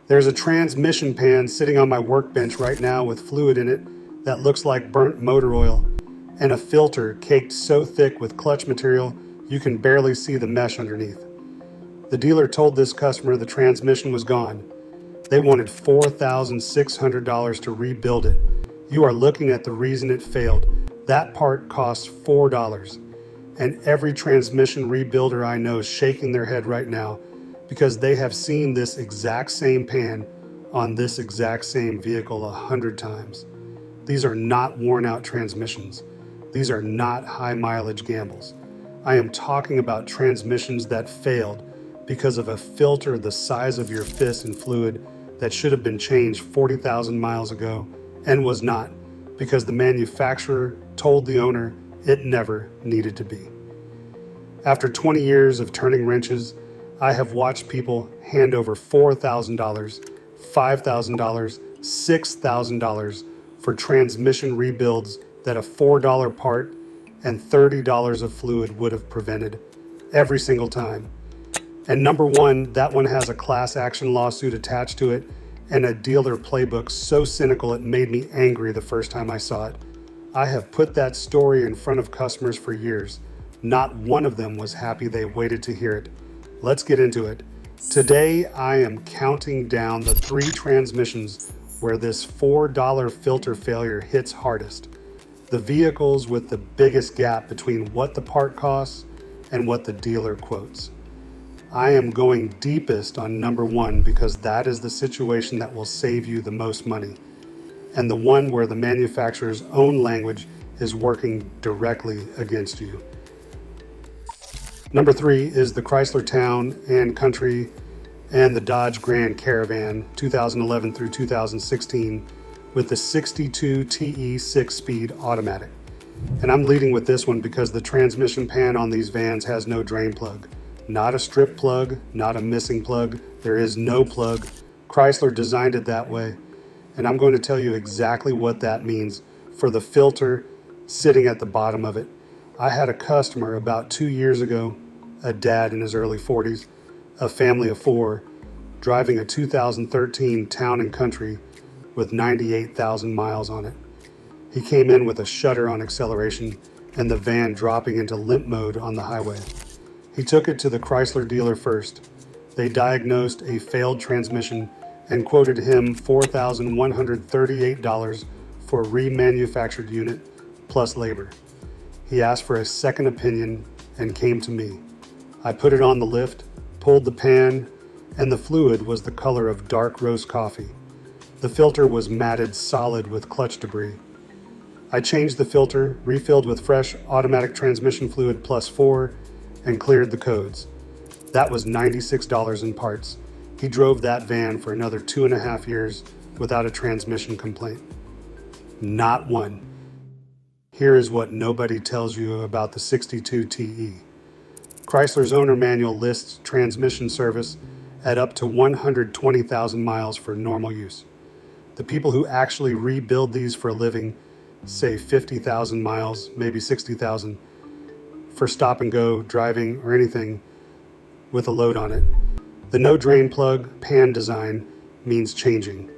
There's a transmission pan sitting on my workbench right now with fluid in it that looks like burnt motor oil, and a filter caked so thick with clutch material you can barely see the mesh underneath. The dealer told this customer the transmission was gone. They wanted $4,600 to rebuild it. You are looking at the reason it failed. That part costs $4. And every transmission rebuilder I know is shaking their head right now because they have seen this exact same pan on this exact same vehicle 100 times. These are not worn out transmissions. These are not high mileage gambles. I am talking about transmissions that failed because of a filter the size of your fist in fluid that should have been changed 40,000 miles ago and was not because the manufacturer told the owner it never needed to be. After 20 years of turning wrenches, I have watched people hand over $4,000, $5,000, $6,000 for transmission rebuilds that a $4 part and $30 of fluid would have prevented every single time. And number one, that one has a class action lawsuit attached to it and a dealer playbook so cynical it made me angry the first time I saw it. I have put that story in front of customers for years. Not one of them was happy they waited to hear it. Let's get into it. Today, I am counting down the 3 transmissions where this $4 filter failure hits hardest. The vehicles with the biggest gap between what the part costs and what the dealer quotes. I am going deepest on number 1 because that is the situation that will save you the most money, and the one where the manufacturer's own language is working directly against you. Number 3 is the Chrysler Town and Country and the Dodge Grand Caravan 2011 through 2016 with the 62 TE 6-speed automatic. And I'm leading with this one because the transmission pan on these vans has no drain plug. Not a strip plug, not a missing plug. There is no plug. Chrysler designed it that way. And I'm going to tell you exactly what that means for the filter sitting at the bottom of it. I had a customer about 2 years ago, a dad in his early 40s, a family of 4, driving a 2013 Town and Country with 98,000 miles on it. He came in with a shutter on acceleration and the van dropping into limp mode on the highway. He took it to the Chrysler dealer first. They diagnosed a failed transmission and quoted him $4,138 for a remanufactured unit plus labor. He asked for a second opinion and came to me. I put it on the lift, pulled the pan, and the fluid was the color of dark roast coffee. The filter was matted solid with clutch debris. I changed the filter, refilled with fresh automatic transmission fluid plus 4, and cleared the codes. That was $96 in parts. He drove that van for another 2.5 years without a transmission complaint. Not one. Here is what nobody tells you about the 62 TE. Chrysler's owner manual lists transmission service at up to 120,000 miles for normal use. The people who actually rebuild these for a living say 50,000 miles, maybe 60,000, for stop and go driving or anything with a load on it. The no drain plug pan design means changing.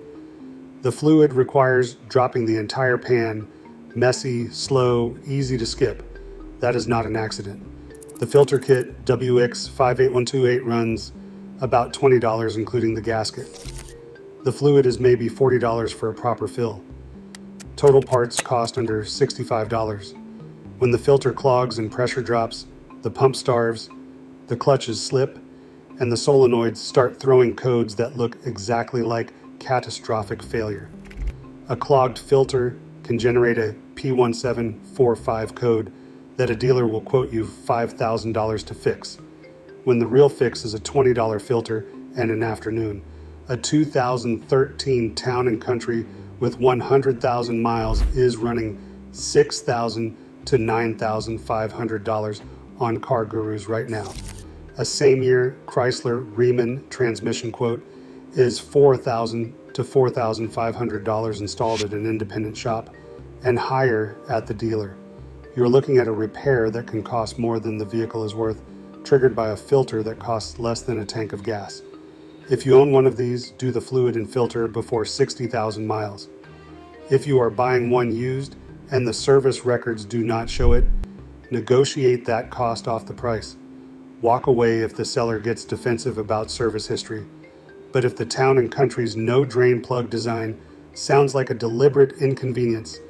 The fluid requires dropping the entire pan, messy, slow, easy to skip. That is not an accident. The filter kit WX58128 runs about $20 including the gasket. The fluid is maybe $40 for a proper fill. Total parts cost under $65. When the filter clogs and pressure drops, the pump starves, the clutches slip, and the solenoids start throwing codes that look exactly like catastrophic failure. A clogged filter can generate a P1745 code that a dealer will quote you $5,000 to fix, when the real fix is a $20 filter and an afternoon. A 2013 Town and Country with 100,000 miles is running $6,000 to $9,500 on Car Gurus right now. A same year Chrysler Riemann transmission quote is $4,000 to $4,500 installed at an independent shop and higher at the dealer. You're looking at a repair that can cost more than the vehicle is worth, triggered by a filter that costs less than a tank of gas. If you own one of these, do the fluid and filter before 60,000 miles. If you are buying one used and the service records do not show it, negotiate that cost off the price. Walk away if the seller gets defensive about service history. But if the Town and Country's no drain plug design sounds like a deliberate inconvenience,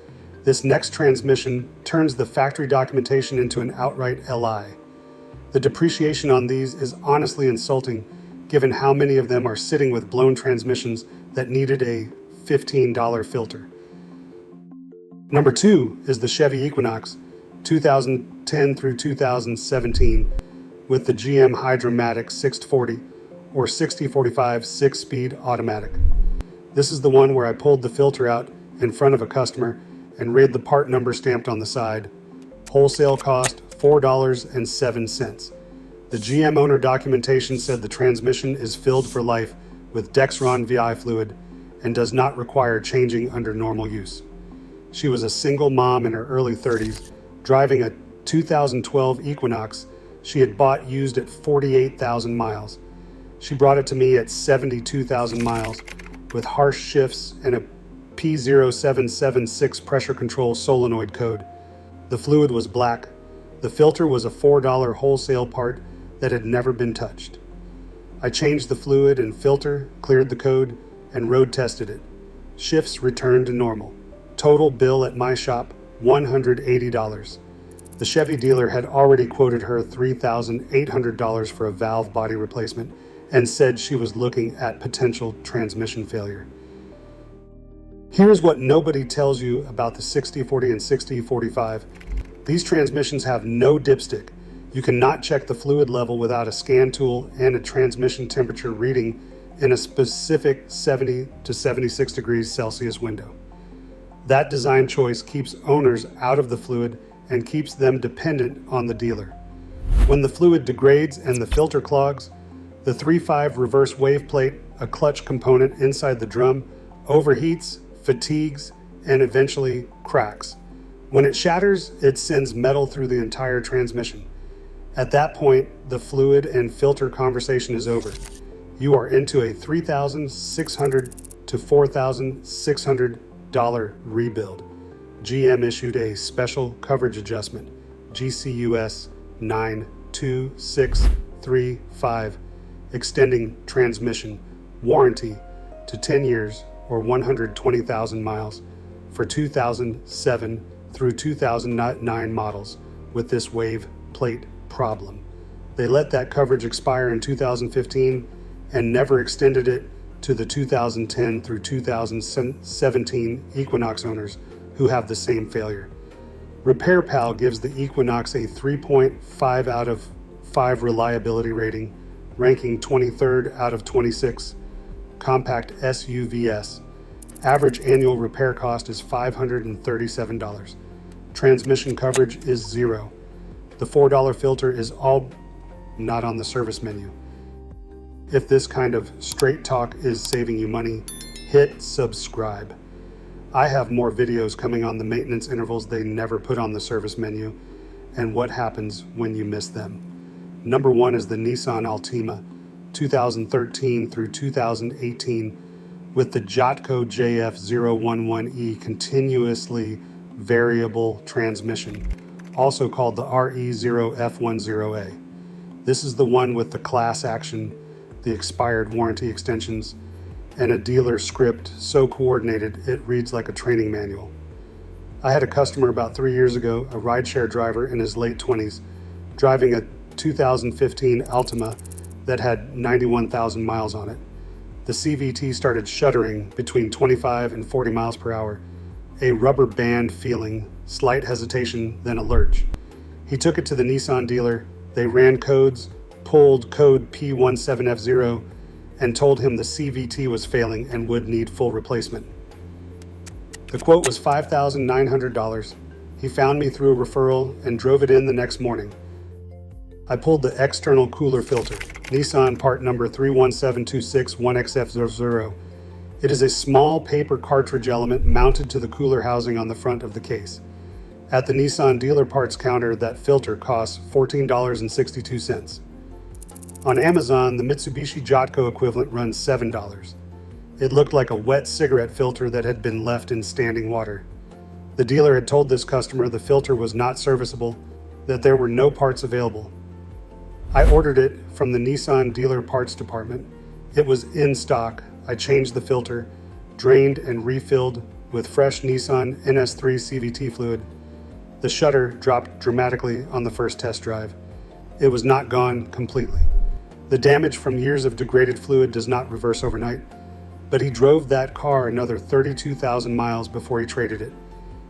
this next transmission turns the factory documentation into an outright LI. The depreciation on these is honestly insulting, given how many of them are sitting with blown transmissions that needed a $15 filter. Number 2 is the Chevy Equinox 2010 through 2017 with the GM Hydra-Matic 640 or 6045 6-speed automatic. This is the one where I pulled the filter out in front of a customer and read the part number stamped on the side. Wholesale cost $4.07. The GM owner documentation said the transmission is filled for life with Dexron VI fluid and does not require changing under normal use. She was a single mom in her early 30s, driving a 2012 Equinox she had bought used at 48,000 miles. She brought it to me at 72,000 miles with harsh shifts and a P0776 pressure control solenoid code. The fluid was black. The filter was a $4 wholesale part that had never been touched. I changed the fluid and filter, cleared the code, and road tested it. Shifts returned to normal. Total bill at my shop, $180. The Chevy dealer had already quoted her $3,800 for a valve body replacement and said she was looking at potential transmission failure. Here's what nobody tells you about the 6040 and 6045. These transmissions have no dipstick. You cannot check the fluid level without a scan tool and a transmission temperature reading in a specific 70 to 76 degrees Celsius window. That design choice keeps owners out of the fluid and keeps them dependent on the dealer. When the fluid degrades and the filter clogs, the 3.5 reverse wave plate, a clutch component inside the drum, overheats, fatigues, and eventually cracks. When it shatters, it sends metal through the entire transmission. At that point, the fluid and filter conversation is over. You are into a $3,600 to $4,600 rebuild. GM issued a special coverage adjustment, GCUS 92635, extending transmission warranty to 10 years or 120,000 miles for 2007 through 2009 models with this wave plate problem. They let that coverage expire in 2015 and never extended it to the 2010 through 2017 Equinox owners who have the same failure. RepairPal gives the Equinox a 3.5 out of 5 reliability rating, ranking 23rd out of 26 compact SUVs. Average annual repair cost is $537. Transmission coverage is $0. The $4 filter is all not on the service menu. If this kind of straight talk is saving you money, hit subscribe. I have more videos coming on the maintenance intervals they never put on the service menu and what happens when you miss them. Number 1 is the Nissan Altima 2013 through 2018 with the Jotco JF011E continuously variable transmission, also called the RE0F10A. This is the one with the class action, the expired warranty extensions, and a dealer script so coordinated it reads like a training manual. I had a customer about 3 years ago, a rideshare driver in his late 20s, driving a 2015 Altima that had 91,000 miles on it. The CVT started shuddering between 25 and 40 miles per hour, a rubber band feeling, slight hesitation, then a lurch. He took it to the Nissan dealer. They ran codes, pulled code P17F0, and told him the CVT was failing and would need full replacement. The quote was $5,900. He found me through a referral and drove it in the next morning. I pulled the external cooler filter, Nissan part number 317261XF00. It is a small paper cartridge element mounted to the cooler housing on the front of the case. At the Nissan dealer parts counter, that filter costs $14.62. On Amazon, the Mitsubishi Jotco equivalent runs $7. It looked like a wet cigarette filter that had been left in standing water. The dealer had told this customer the filter was not serviceable, that there were no parts available. I ordered it from the Nissan dealer parts department. It was in stock. I changed the filter, drained and refilled with fresh Nissan NS3 CVT fluid. The shutter dropped dramatically on the first test drive. It was not gone completely. The damage from years of degraded fluid does not reverse overnight, but he drove that car another 32,000 miles before he traded it.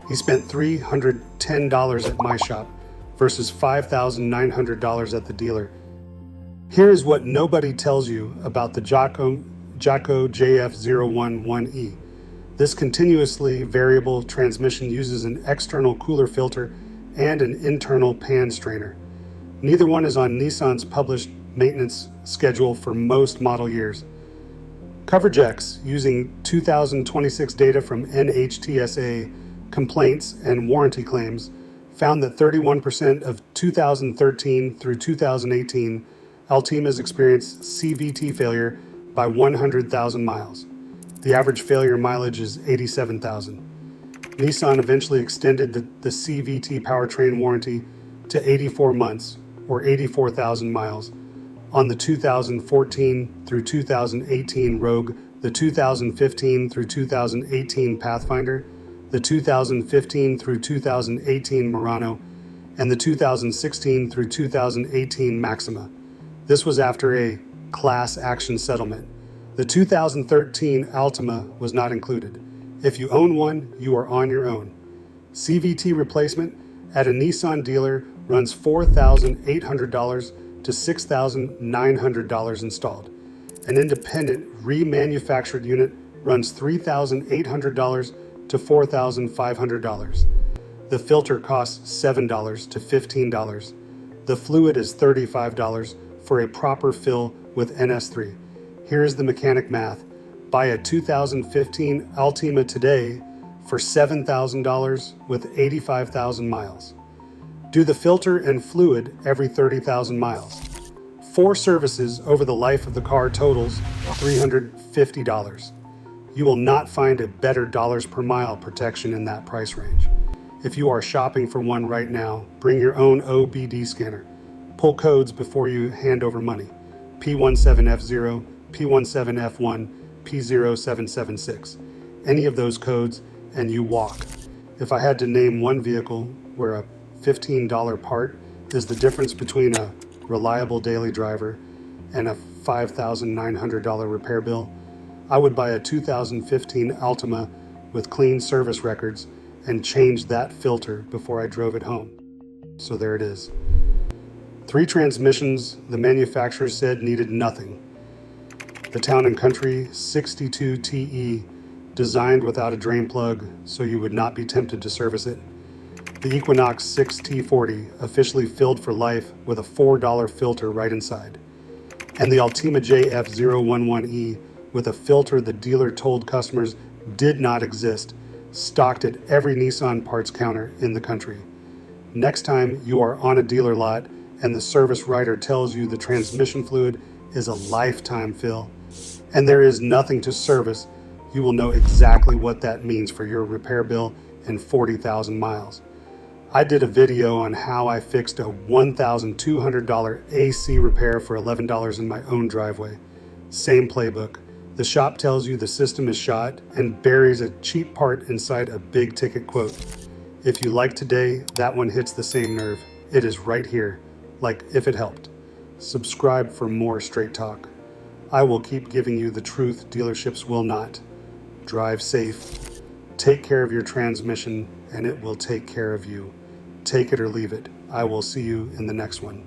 He spent $310 at my shop versus $5,900 at the dealer. Here is what nobody tells you about the Jotco JF011E. This continuously variable transmission uses an external cooler filter and an internal pan strainer. Neither one is on Nissan's published maintenance schedule for most model years. CoverageX, using 2026 data from NHTSA complaints and warranty claims, found that 31% of 2013 through 2018 Altimas experienced CVT failure by 100,000 miles. The average failure mileage is 87,000. Nissan eventually extended the CVT powertrain warranty to 84 months, or 84,000 miles, on the 2014 through 2018 Rogue, the 2015 through 2018 Pathfinder, the 2015 through 2018 Murano, and the 2016 through 2018 Maxima. This was after a class action settlement. The 2013 Altima was not included. If you own one, you are on your own. CVT replacement at a Nissan dealer runs $4,800 to $6,900 installed. An independent remanufactured unit runs $3,800 to $4,500. The filter costs $7 to $15. The fluid is $35 for a proper fill with NS3. Here is the mechanic math. Buy a 2015 Altima today for $7,000 with 85,000 miles. Do the filter and fluid every 30,000 miles. 4 services over the life of the car totals $350. You will not find a better dollars per mile protection in that price range. If you are shopping for one right now, bring your own OBD scanner. Pull codes before you hand over money. P17F0, P17F1, P0776. Any of those codes and you walk. If I had to name one vehicle where a $15 part is the difference between a reliable daily driver and a $5,900 repair bill, I would buy a 2015 Altima with clean service records and change that filter before I drove it home. So there it is. 3 transmissions the manufacturer said needed nothing. The Town and Country 62 TE, designed without a drain plug so you would not be tempted to service it. The Equinox 6T40, officially filled for life with a $4 filter right inside. And the Altima JF011E, with a filter the dealer told customers did not exist, stocked at every Nissan parts counter in the country. Next time you are on a dealer lot and the service writer tells you the transmission fluid is a lifetime fill and there is nothing to service, you will know exactly what that means for your repair bill and 40,000 miles. I did a video on how I fixed a $1,200 AC repair for $11 in my own driveway. Same playbook. The shop tells you the system is shot and buries a cheap part inside a big ticket quote. If you like today, that one hits the same nerve. It is right here, like if it helped. Subscribe for more straight talk. I will keep giving you the truth dealerships will not. Drive safe. Take care of your transmission and it will take care of you. Take it or leave it. I will see you in the next one.